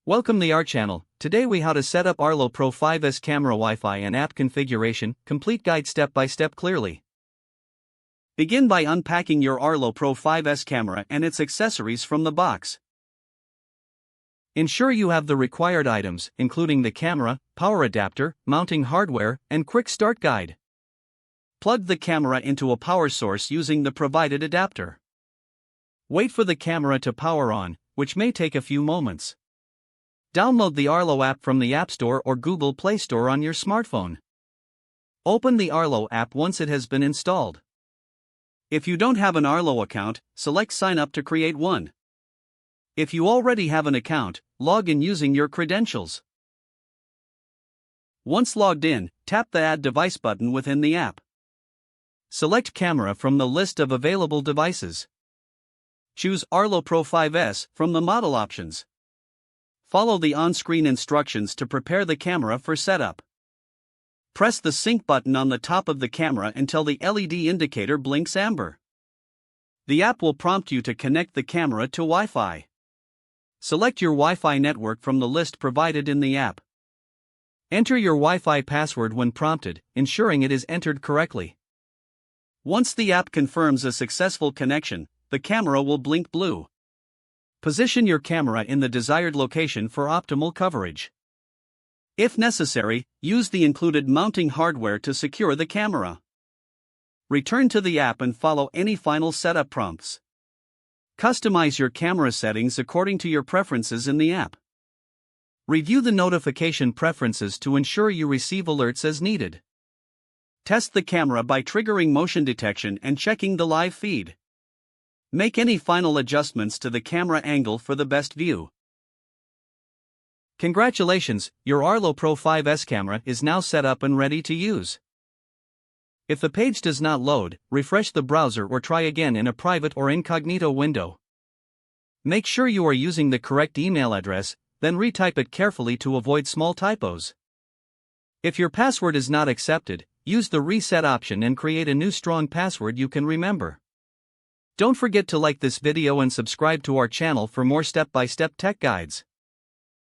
Welcome to our channel. Today we how to set up Arlo Pro 5S camera Wi-Fi and app configuration, complete guide step by step clearly. Begin by unpacking your Arlo Pro 5S camera and its accessories from the box. Ensure you have the required items, including the camera, power adapter, mounting hardware, and quick start guide. Plug the camera into a power source using the provided adapter. Wait for the camera to power on, which may take a few moments. Download the Arlo app from the App Store or Google Play Store on your smartphone. Open the Arlo app once it has been installed. If you don't have an Arlo account, select Sign up to create one. If you already have an account, log in using your credentials. Once logged in, tap the Add Device button within the app. Select Camera from the list of available devices. Choose Arlo Pro 5S from the model options. Follow the on-screen instructions to prepare the camera for setup. Press the sync button on the top of the camera until the LED indicator blinks amber. The app will prompt you to connect the camera to Wi-Fi. Select your Wi-Fi network from the list provided in the app. Enter your Wi-Fi password when prompted, ensuring it is entered correctly. Once the app confirms a successful connection, the camera will blink blue. Position your camera in the desired location for optimal coverage. If necessary, use the included mounting hardware to secure the camera. Return to the app and follow any final setup prompts. Customize your camera settings according to your preferences in the app. Review the notification preferences to ensure you receive alerts as needed. Test the camera by triggering motion detection and checking the live feed. Make any final adjustments to the camera angle for the best view. Congratulations, your Arlo Pro 5S camera is now set up and ready to use. If the page does not load, refresh the browser or try again in a private or incognito window. Make sure you are using the correct email address, then retype it carefully to avoid small typos. If your password is not accepted, use the reset option and create a new strong password you can remember. Don't forget to like this video and subscribe to our channel for more step-by-step tech guides.